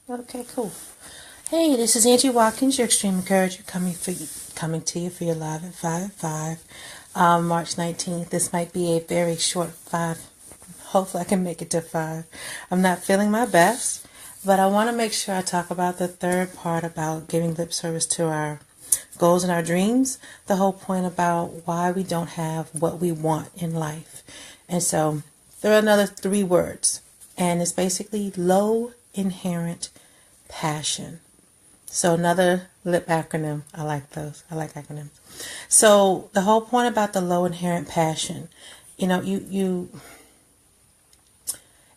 Okay, cool. Hey, this is Anggie Watkins, your extreme encourager, coming to you for your live at 5 at 5, March 19th. This might be a very short 5. Hopefully, I can make it to 5. I'm not feeling my best, but I want to make sure I talk about the third part about giving lip service to our goals and our dreams. The whole point about why we don't have what we want in life. And so, there are another 3 words, and it's basically low inherent passion. So another LIP acronym. I like those. I like acronyms. So the whole point about the low inherent passion, you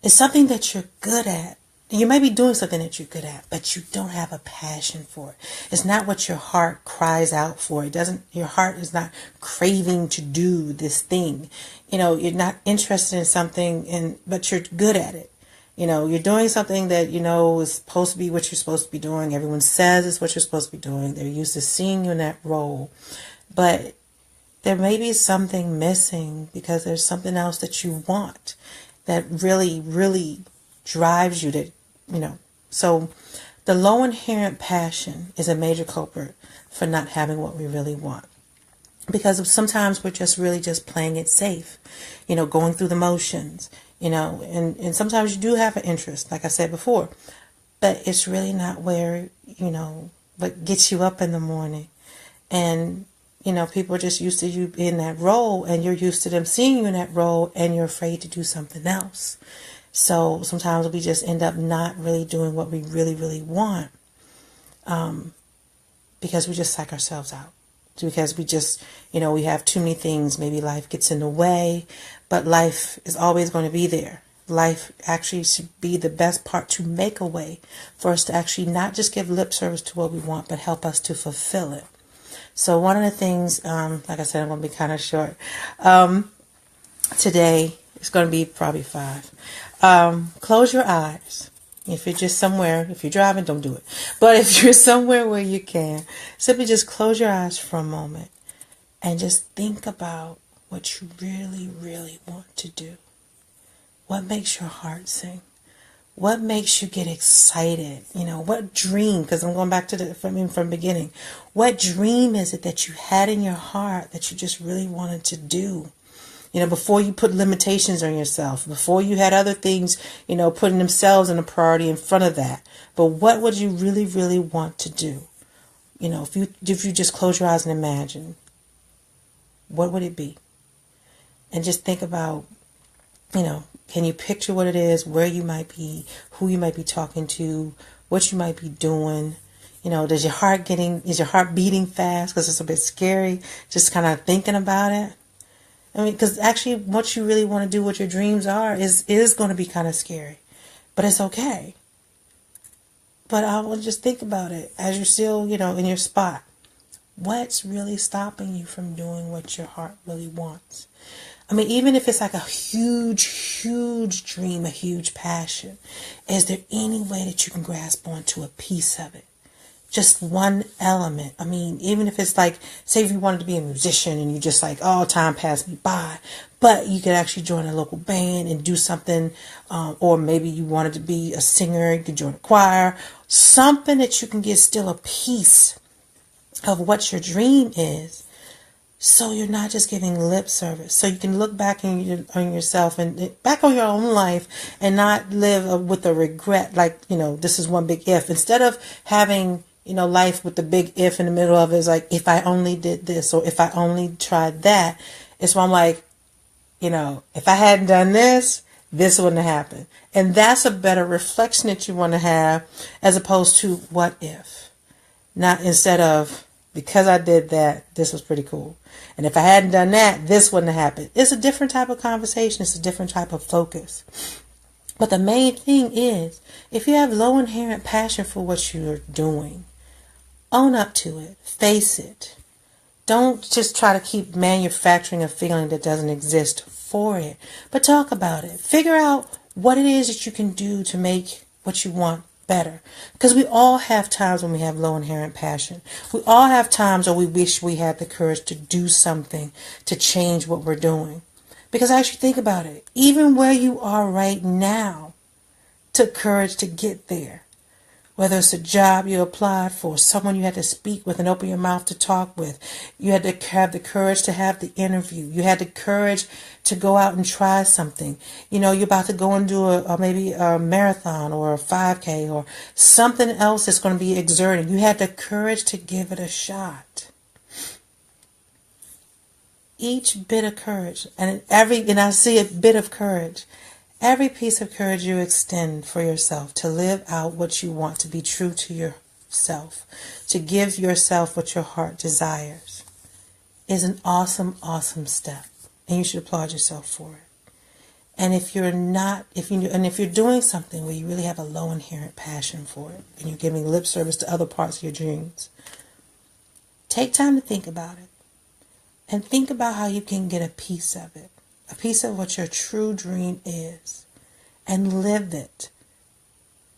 it's something that you're good at. You may be doing something that you're good at, but you don't have a passion for it. It's not what your heart cries out for. Your heart is not craving to do this thing. You're not interested in something but you're good at it. You're doing something that, is supposed to be what you're supposed to be doing. Everyone says it's what you're supposed to be doing. They're used to seeing you in that role. But there may be something missing because there's something else that you want that really, really drives you to, So the low inherent passion is a major culprit for not having what we really want. Because sometimes we're just playing it safe, going through the motions. And sometimes you do have an interest, like I said before, but it's really not where, what gets you up in the morning. And, people are just used to you in that role, and you're used to them seeing you in that role, and you're afraid to do something else. So sometimes we just end up not really doing what we really, really want, because we just psych ourselves out. Because we just, we have too many things. Maybe life gets in the way, but life is always going to be there. Life actually should be the best part to make a way for us to actually not just give lip service to what we want, but help us to fulfill it. So one of the things, like I said, I'm going to be kind of short. Today, it's going to be probably 5. Close your eyes. If you're just somewhere, if you're driving, don't do it. But if you're somewhere where you can, simply just close your eyes for a moment and just think about what you really, really want to do. What makes your heart sing? What makes you get excited? What dream, because I'm going back to from the beginning. What dream is it that you had in your heart that you just really wanted to do? Before you put limitations on yourself, before you had other things, putting themselves in a priority in front of that. But what would you really, really want to do? If you just close your eyes and imagine, what would it be? And just think about, can you picture what it is, where you might be, who you might be talking to, what you might be doing? Is your heart beating fast because it's a bit scary, just kind of thinking about it? Because actually what you really want to do, what your dreams are, is going to be kind of scary. But it's okay. But I will just think about it as you're still, in your spot. What's really stopping you from doing what your heart really wants? Even if it's like a huge, huge dream, a huge passion, is there any way that you can grasp onto a piece of it? Just one element. Even if it's like, say if you wanted to be a musician and you just like, oh, time passed me by, but you could actually join a local band and do something, or maybe you wanted to be a singer, you could join a choir, something that you can get still a piece of what your dream is. So you're not just giving lip service. So you can look back on yourself and back on your own life and not live with a regret like, this is one big if. Instead of having life with the big if in the middle of it is like, if I only did this or if I only tried that. It's why I'm like, if I hadn't done this, this wouldn't have happened. And that's a better reflection that you want to have as opposed to what if. Not instead of, because I did that, this was pretty cool. And if I hadn't done that, this wouldn't have happened. It's a different type of conversation. It's a different type of focus. But the main thing is, if you have low inherent passion for what you're doing, own up to it. Face it. Don't just try to keep manufacturing a feeling that doesn't exist for it. But talk about it. Figure out what it is that you can do to make what you want better. Because we all have times when we have low inherent passion. We all have times where we wish we had the courage to do something to change what we're doing. Because actually think about it. Even where you are right now took courage to get there. Whether it's a job you applied for, someone you had to speak with and open your mouth to talk with. You had to have the courage to have the interview. You had the courage to go out and try something. You know, you're about to go and do maybe a marathon or a 5K or something else that's going to be exerting. You had the courage to give it a shot. Each bit of courage, and I see a bit of courage. Every piece of courage you extend for yourself to live out what you want, to be true to yourself, to give yourself what your heart desires, is an awesome, awesome step. And you should applaud yourself for it. And if you're doing something where you really have a low inherent passion for it, and you're giving lip service to other parts of your dreams, take time to think about it. And think about how you can get a piece of it. A piece of what your true dream is, and live it.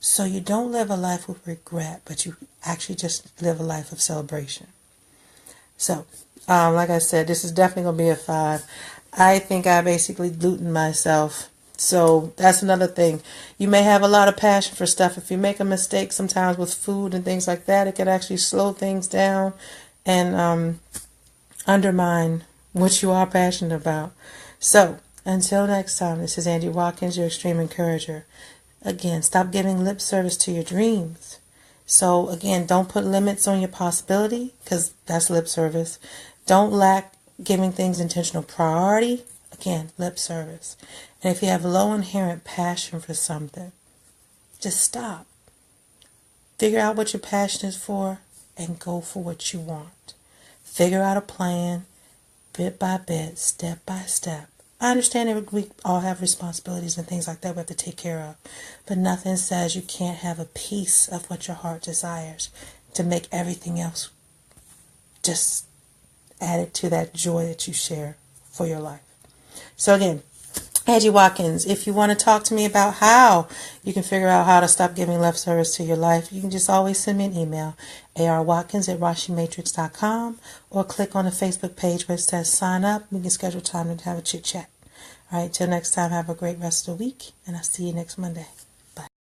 So you don't live a life with regret, but you actually just live a life of celebration. So, like I said, this is definitely going to be a 5. I think I basically gluten myself. So that's another thing. You may have a lot of passion for stuff. If you make a mistake sometimes with food and things like that, it can actually slow things down and undermine what you are passionate about. So, until next time, this is Anggie Watkins, your extreme encourager. Again, stop giving lip service to your dreams. So, again, don't put limits on your possibility, because that's lip service. Don't lack giving things intentional priority. Again, lip service. And if you have low inherent passion for something, just stop. Figure out what your passion is for and go for what you want. Figure out a plan, bit by bit, step by step. I understand that we all have responsibilities and things like that we have to take care of. But nothing says you can't have a piece of what your heart desires to make everything else just added to that joy that you share for your life. So again, Anggie Watkins, if you want to talk to me about how you can figure out how to stop giving lip service to your life, you can just always send me an email, arwatkins@rashimatrix.com, or click on the Facebook page where it says sign up. We can schedule time to have a chit chat. All right, till next time, have a great rest of the week, and I'll see you next Monday.